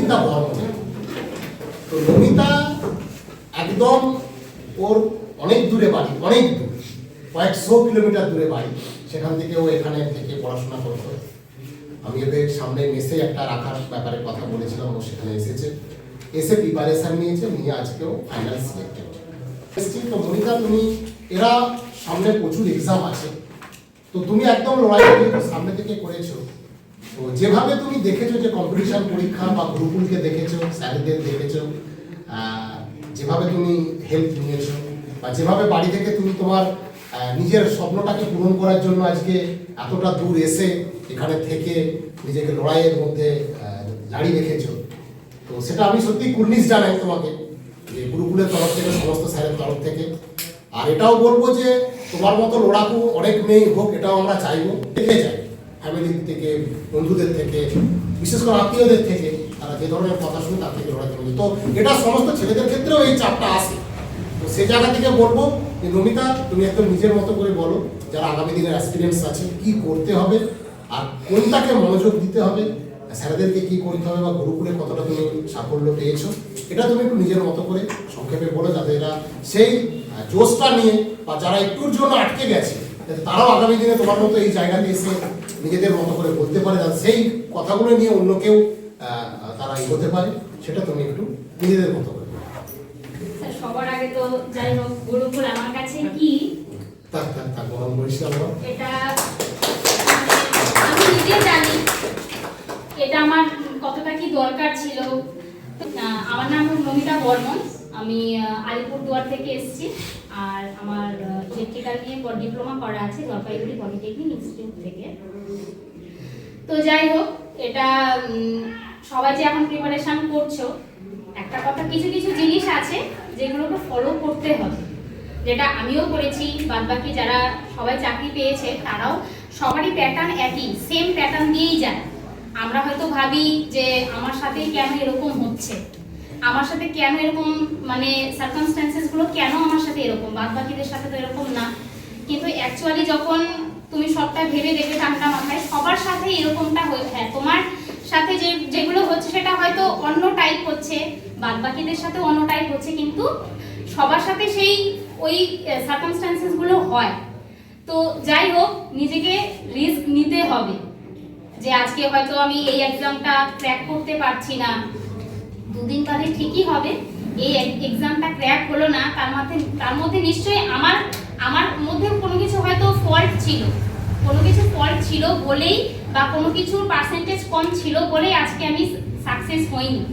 নমিতা বর্মন। তো নমিতা একদম ওর অনেক দূরে বাড়ি, অনেক দূর, কয়েকশো কিলোমিটার দূরে বাড়ি, সেখান থেকে ও এখানে থেকে পড়াশোনা করতো। আমি এদের সামনে মেসে একটা রাখার ব্যাপারে কথা বলেছিলাম, ও সেখানে এসেছে, এসে প্রিপারেশন নিয়েছে, নিয়ে আজকেও ফাইনাল সিলেক্টেড। তো মনিকা, তুমি এরা সামনে প্রচুর এক্সাম আছে, তো তুমি একদম লড়াই সামনে থেকে করেছো, তো যেভাবে তুমি দেখেছো যে কম্পিটিশন পরীক্ষা বা গ্রুপগুলিকে দেখেছো, স্যারদের দেখেছো, যেভাবে তুমি হেল্প নিয়েছো, বা যেভাবে বাড়ি থেকে তুমি তোমার নিজের স্বপ্নটাকে পূরণ করার জন্য আজকে এতটা দূর এসে এখানে থেকে নিজেকে লড়াইয়ের মধ্যে জারি রেখেছো, তো সেটা আমি সত্যি কুর্নিশ জানাই তোমাকে, যে গুরুকুলের তরফ থেকে, সমস্ত স্যারের তরফ থেকে। আর এটাও বলবো যে তোমার মতো লড়াকু অনেক মেয়ে হোক, এটাও আমরা চাইবো, দেখে যাই ফ্যামিলির থেকে, বন্ধুদের থেকে, বিশেষ করে আত্মীয়দের থেকে, তারা যে ধরনের কথা শুনে তার থেকে লড়াই করবে। তো এটা সমস্ত ছেলেদের ক্ষেত্রেও এই চাপটা আসে। তো সেই জায়গা থেকে বলবো যে নমিতা, তুমি একদম নিজের মতো করে বলো, যারা আগামী দিনের এক্সপিরিয়েন্স আছে, কি করতে হবে আর কোনটাকে মনোযোগ দিতে হবে, স্যারেদেরকে কি করতে হবে, বা গুরুকুলে কতটা তুমি সাফল্য পেয়েছো, এটা তুমি একটু নিজের মতো করে সংক্ষেপে বলো, যাতে এরা সেই জোশটা নিয়ে, বা যারা একটুর জন্য আটকে গেছে, তারাও আগামী দিনে তোমার মতো এই জায়গাতে এসে নিজেদের মতো করে বলতে পারে, যাতে সেই কথাগুলো নিয়ে অন্য কেউ তারা এগোতে পারে, সেটা তুমি একটু নিজেদের মতো করে। সবার আগে তো যাই হোক, গুরুকুল আমার কাছে কি, গরম করিস না, এটা আমি নিজে জানি এটা আমার কতটা কি দরকার ছিল। আমার নাম নমিতা বর্মন, আমি আলিপুরদুয়ার থেকে এসেছি, আর আমার ইলেকট্রিক্যাল নিয়ে ডিপ্লোমা করা আছে জলপাইগুড়ি পলিটেকনিক ইনস্টিটিউট থেকে। তো যাই হোক, এটা সবাই যে এখন প্রিপারেশন করছো, একটা কথা, কিছু কিছু জিনিস আছে যেগুলোকে ফলো করতে হবে, যেটা আমিও করেছি, বাদবাকি যারা সবাই চাকরি পেয়েছে তারাও, সবারই প্যাটার্ন একই, সেম প্যাটার্ন দিয়েই যায়। আমরা হয়তো ভাবি যে আমার সাথে কেন এরকম হচ্ছে, আমার সাথে কেন এরকম, মানে সার্কামস্ট্যান্সেস গুলো কেন আমার সাথে এরকম, বাদবাকিদের সাথে তো এরকম না। কিন্তু অ্যাকচুয়ালি যখন তুমি সবটা ভেবে দেখবে ঠান্ডা মাথায়, সবার সাথে এরকমটা হয়ে, হ্যাঁ তোমার সাথে যেগুলো হচ্ছে সেটা হয়তো অন্য টাইপ হচ্ছে, বাদবাকিদের সাথে অন্য টাইপ হচ্ছে, কিন্তু সবার সাথে সেই ওই সার্কামস্ট্যান্সেস গুলো হয়। তো যাই হোক, নিজেকে রিস্ক নিতে হবে, যে আজকে হয়তো আমি এই এক্সামটা ক্র্যাক করতে পারছি না, দুদিন বাদে ঠিকই হবে, এই এক্সামটা ক্র্যাক হলো না, তার মধ্যে নিশ্চয়ই আমার মধ্যে কোনো কিছু হয়তো ফল্ট ছিল, কোনো কিছু ফল্ট ছিল বলেই, বা কোনো কিছুর পার্সেন্টেজ কম ছিল বলেই আজকে আমি সাকসেস হইনি।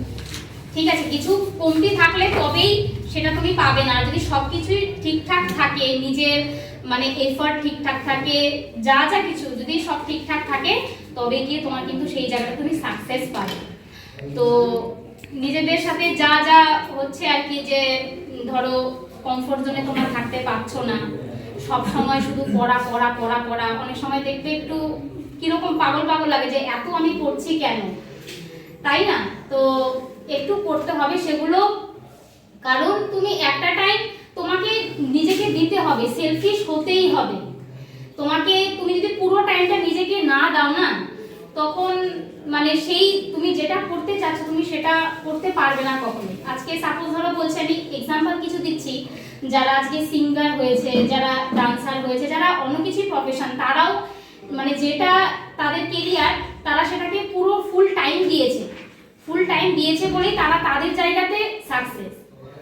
ঠিক আছে, কিছু কমতি থাকলে তবেই সেটা তুমি পাবে না। আর যদি সব কিছুই ঠিকঠাক থাকে, নিজের মানে এফর্ট ঠিকঠাক থাকে, যা যা কিছু যদি সব ঠিকঠাক থাকে, তবে গিয়ে তোমার কিন্তু সেই জায়গাটা তুমি সাকসেস পাবে। তো নিজেদের সাথে যা যা হচ্ছে আর কি, যে ধরো কমফোর্ট জোনে তোমরা থাকতে পারছো না, সব সময় শুধু পড়া পড়া পড়া পড়া, অনেক সময় দেখবে একটু কিরকম পাগল পাগল লাগে যে এত আমি পড়ছি কেন, তাই না? তো একটু পড়তে হবে সেগুলো, কারণ তুমি একটা টাইম তোমাকে নিজেকে দিতে হবে, সেলফিশ হতেই হবে তোমাকে। তুমি যদি পুরো টাইমটা নিজেকে না দাও না, তখন মানে সেই তুমি যেটা করতে চাচ্ছ তুমি সেটা করতে পারবে না কখনোই। আজকে সাপোজ ধরো বলছি, আমি এক্সাম্পল কিছু দিচ্ছি, যারা আজকে সিঙ্গার হয়েছে, যারা ডান্সার হয়েছে, যারা অন্য কিছু প্রফেশন, তারাও মানে যেটা তাদের কেরিয়ার, তারা সেটাকে পুরো ফুল টাইম দিয়েছে বলেই তারা তাদের জায়গাতে সাকসেস।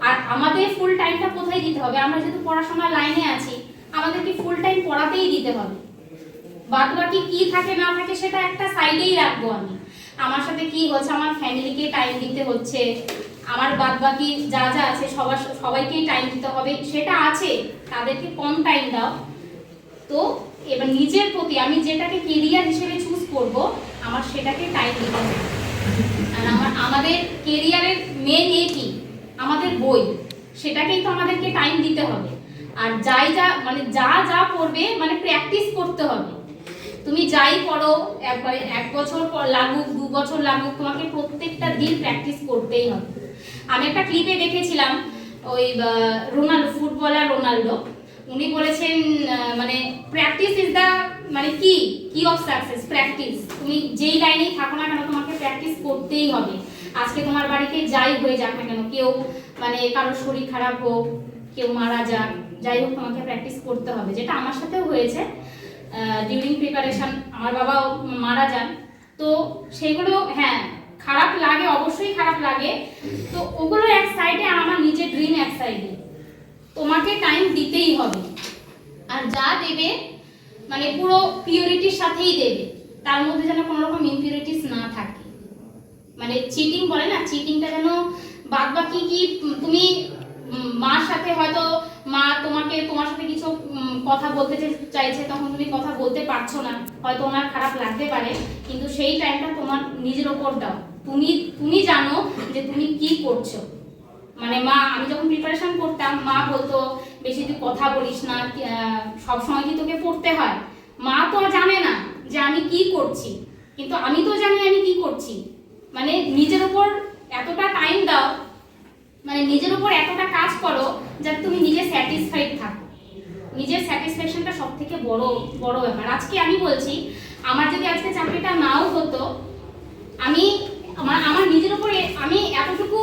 আর আমাদের ফুল টাইমটা কোথায় দিতে হবে? আমরা যেহেতু পড়াশোনার লাইনে আছি, আমাদেরকে ফুল টাইম পড়াতেই দিতে হবে। বাদবাকি কি থাকে না থাকে সেটা একটা সাইডেই রাখবো আমি। আমার সাথে কি হচ্ছে, আমার ফ্যামিলিকে টাইম দিতে হচ্ছে, আমার বাদবাকি যা যা আছে সবাইকেই টাইম দিতে হবে, সেটা আছে, তাদেরকে কম টাইম দাও। তো এবার নিজের প্রতি আমি যেটাকে কেরিয়ার হিসেবে চুজ করব, আমার সেটাকে টাইম দিতে হবে। আর আমাদের কেরিয়ারের মেন কি, আমাদের বই, সেটাকেই তো আমাদেরকে টাইম দিতে হবে। আর যা যা পড়বে মানে প্র্যাকটিস করতে হবে। তুমি যাই পড়ো, একবারে 1 বছর লাগুক 2 বছর লাগুক, তোমাকে প্রত্যেকটা দিন প্র্যাকটিস করতেই হবে। আমি একটা ক্লিপে দেখেছিলাম, ওই ফুটবলার রোনাল্ডো, উনি বলেছেন মানে প্র্যাকটিস ইজ দ্য মানে কি অফ সাকসেস। প্র্যাকটিস, তুমি যেই লাইনেই থাকো না কেন তোমাকে প্র্যাকটিস করতেই হবে। আজকে তোমার বাড়িতে যাই হয়ে যাক না কেন, কেউ মানে কারোর শরীর খারাপ হোক, কেউ মারা যাক, যাই হোক তোমাকে প্র্যাকটিস করতে হবে, যেটা আমার সাথেও হয়েছে ডিউরিং প্রিপারেশন। আমার বাবাও মারা যান, তো সেগুলো হ্যাঁ খারাপ লাগে, অবশ্যই খারাপ লাগে। তো ওগুলো এক সাইডে আর আমার নিজের ড্রিম এক সাইডে। তোমাকে টাইম দিতেই হবে, আর যা দেবে মানে পুরো পিওরিটির সাথেই দেবে, তার মধ্যে যেন কোনো রকম ইমপিউরিটিস না থাকে। মানে চিটিং বলে না, চিটিংটা যেন বাদ বাকি কি তুমি মার সাথে হয়তো মা তোমার সাথে কিছু কথা বলতে চাইছে, তখন তুমি কথা বলতে পারছো না, হয়তো ওনার খারাপ লাগতে পারে, কিন্তু সেই টাইমটা তোমার নিজের ওপর দাও। তুমি জানো যে তুমি কি করছো। মানে মা, আমি যখন প্রিপারেশন করতাম মা বলতো বেশি তুই কথা বলিস না, সব সময় কি তোকে পড়তে হয়। মা তো জানে না যে আমি কি করছি, কিন্তু আমি তো জানি আমি কি করছি। মানে নিজের উপর এতটা টাইম দাও, মানে নিজের উপর এতটা কাজ করো যাতে তুমি নিজে স্যাটিসফাইড থাকো। নিজের স্যাটিসফ্যাকশনটা সব থেকে বড় ব্যাপার। আজকে আমি বলছি, আমার যদি আজকে চাকরিটা নাও হতো, আমি আমার নিজের উপরে আমি এতটুকু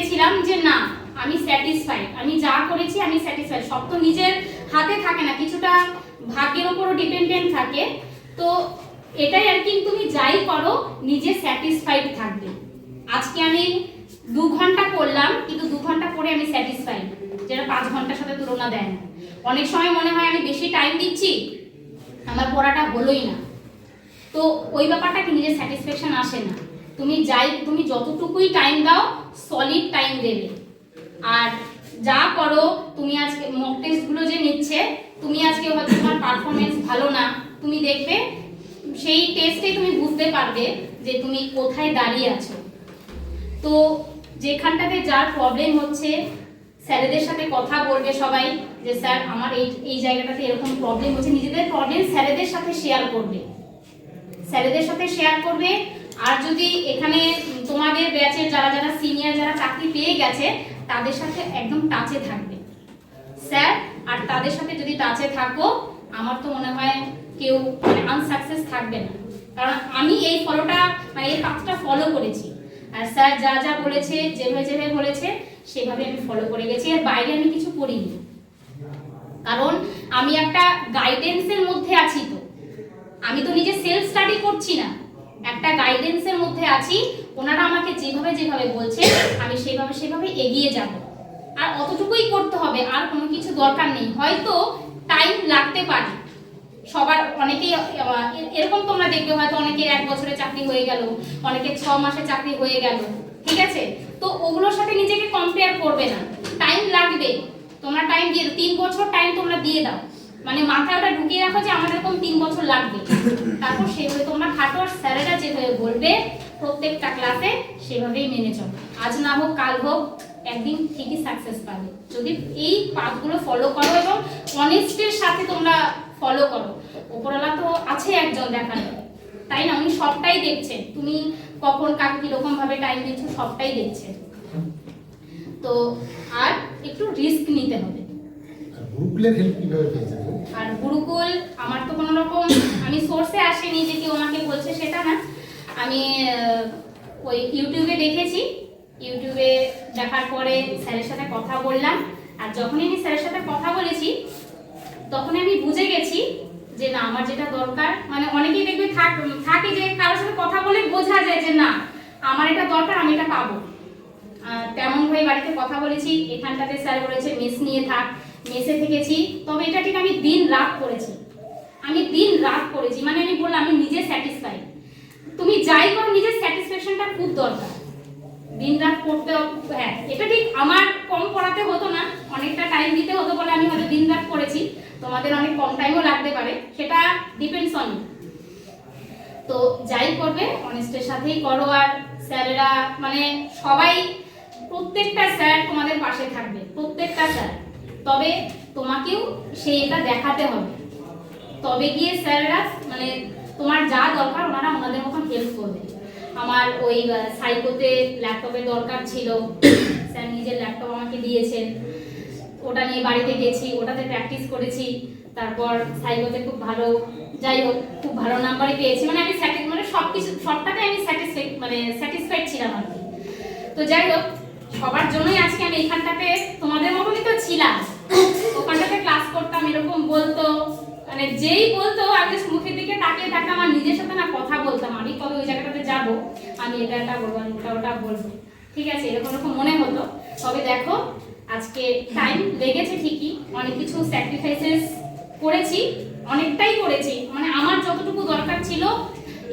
ছিলাম যে না আমি স্যাটিসফাইড, আমি যা করেছি আমি স্যাটিসফাইড। সব তো নিজের হাতে থাকে না, কিছুটা ভাগ্যের উপরও ডিপেন্ডেন্ট থাকে। তো এটাই আর কি, তুমি যাই করো নিজে স্যাটিসফাইড থাকবে। আজকে আমি 2 ঘন্টা করলাম, কিন্তু 2 ঘন্টা পরে আমি স্যাটিসফাইড, যেটা 5 ঘন্টার সাথে তুলনা দেয় না। অনেক সময় মনে হয় আমি বেশি টাইম দিচ্ছি, আমার পড়াটা হলোই না, তো ওই ব্যাপারটা কি নিজের স্যাটিসফ্যাকশন আসে না। তুমি যতটুকুই টাইম দাও সলিড টাইম দেবে। আর যা করো, তুমি আজকে মক টেস্টগুলো যে নিচ্ছে, তুমি আজকে হয়তো তোমার পারফরমেন্স ভালো না, তুমি দেখবে সেই টেস্টে তুমি বুঝতে পারবে যে তুমি কোথায় দাঁড়িয়ে আছো। তো যেখানটাতে যার প্রবলেম হচ্ছে, স্যারেদের সাথে কথা বলবে সবাই যে স্যার আমার এই জায়গাটাতে এরকম প্রবলেম হচ্ছে। নিজেদের প্রবলেম স্যারেদের সাথে শেয়ার করবে, আর যদি এখানে তোমাদের ব্যাচের যারা সিনিয়র, যারা চাকরি পেয়ে গেছে, তাদের সাথে একদম টাচে থাকবে স্যার। আর তাদের সাথে যদি টাচে থাকো, আমার তো মনে হয় কেউ মানে আনসাকসেস থাকবে না। কারণ আমি এই এই পাথটা ফলো করেছি, আর স্যার যা বলেছে, যেভাবে বলেছে সেভাবে আমি ফলো করে গেছি। এর বাইরে আমি কিছু করিনি, কারণ আমি একটা গাইডেন্সের মধ্যে আছি। তো আমি তো নিজে সেলফ স্টাডি করছি না, একটা গাইডেন্সের মধ্যে আছি। ওনারা আমাকে যেভাবে বলছে আমি সেভাবে এগিয়ে যাব। আর অতটুকুই করতে হবে, আর কোনো কিছু দরকার নেই। হয়তো টাইম লাগতে পারে সবার, অনেকেই এরকম তোমরা দেখবে হয়তো অনেকের 1 বছরে চাকরি হয়ে গেল, অনেকের 6 মাসে চাকরি হয়ে গেল, ঠিক আছে। তো ওগুলোর সাথে নিজেকে কম্পেয়ার করবে না, টাইম লাগবে। তোমরা টাইম দিয়ে 3 বছর টাইম তোমরা দিয়ে দাও, মানে মাথায় ওটা ঢুকিয়ে রাখো যে আমার এরকম 3 বছর লাগবে। তারপর সেভাবে তোমরা খাটো, আর স্যারেরা যেভাবে বলবে প্রত্যেকটা ক্লাসে সেভাবেই মেনে চলো। আজ না হোক কাল হোক, একদিন ঠিকই সাকসেস পাবে যদি এই পাথগুলো ফলো করো এবং অনেস্টির সাথে তোমরা ফলো করো। উপরওয়ালা তো আছে একজন দেখার, তাই না? উনি সবটাই দেখছেন, তুমি কখন কাকে কিরকম ভাবে টাইম দিচ্ছ সবটাই দেখছেন। তো আর একটু রিস্ক নিতে হবে। গুরুকুলের হেল্প কিভাবে পেয়েছেন? আর গুরুকুল আমার তো কোনো রকম আমি সোর্সে আসেনি যে কেউ আমাকে বলছে, সেটা না। আমি ওই ইউটিউবে দেখেছি, ইউটিউবে দেখার পরে স্যারের সাথে কথা বললাম। আর যখনই আমি স্যারের সাথে কথা বলেছি, তখনই আমি বুঝে গেছি যে না, আমার যেটা দরকার, মানে অনেকেই দেখবে থাকে যে কারোর সাথে কথা বলে বোঝা যায় যে না আমার এটা দরকার, আমি এটা পাবো। তেমন ভাবে বাড়িতে কথা বলেছি, এখানটাতে স্যার বলেছে মেস নিয়ে থাক, মেসে থেকেছি। তবে এটা ঠিক আমি দিন রাত করেছি, মানে আমি বললাম আমি নিজে স্যাটিসফাইড। তুমি যাই করো নিজের স্যাটিসফ্যাকশনটা খুব দরকার, দিন রাত করতে। হ্যাঁ, এটা ঠিক আমার কম পড়াতে হতো না, অনেকটা টাইম দিতে হতো বলে আমি হয়তো দিন রাত করেছি। তোমাদের অনেক কম টাইমও লাগতে পারে, সেটা ডিপেন্ডস অন। তো যাই করবে অনেস্টের সাথেই করো। আর স্যারেরা মানে সবাই, প্রত্যেকটা স্যার তোমাদের পাশে থাকবে, প্রত্যেকটা স্যার। তবে তোমাকেও সেইটা দেখাতে হবে, তবে গিয়ে স্যাররা মানে তোমার যা দরকার ওনারা ওনাদের মতন হেল্প করবে। আমার ওই সাইকোতে ল্যাপটপের দরকার ছিল, স্যার নিজের ল্যাপটপ আমাকে দিয়েছেন, ওটা নিয়ে বাড়িতে গেছি, ওটাতে প্র্যাকটিস করেছি। তারপর সাইকোতে খুব ভালো, যাই হোক খুব ভালো নাম্বারই পেয়েছি। মানে আমি মানে সবটাতে আমি স্যাটিসফাইড ছিলাম আর কি। তো যাই হোক, সবার জন্যই আজকে আমি এখানটাতে তোমাদের মতনই তো ছিলাম। ওখানটাতে ক্লাস করতাম, এরকম বলতো, মানে যেই বলতো আমি just মুখের দিকে তাকিয়ে থাকতাম, আমার নিজের সাথে না কথা বলতাম, আমি কবে ওই জায়গাটাতে যাব, আমি এটা বলবো, আমি ওটা বলবো, ঠিক আছে, এরকম এরকম মনে হতো। তবে দেখো আজকে টাইম লেগেছে ঠিকই, অনেক কিছু স্যাক্রিফাইসেস করেছি, অনেকটাই করেছি, মানে আমার যতটুকু দরকার ছিল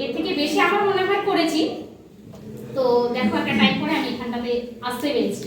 এর থেকে বেশি আমার মনে হয় করেছি। তো দেখো একটা টাইম পরে আমি এখানটাতে আসতে পেরেছি।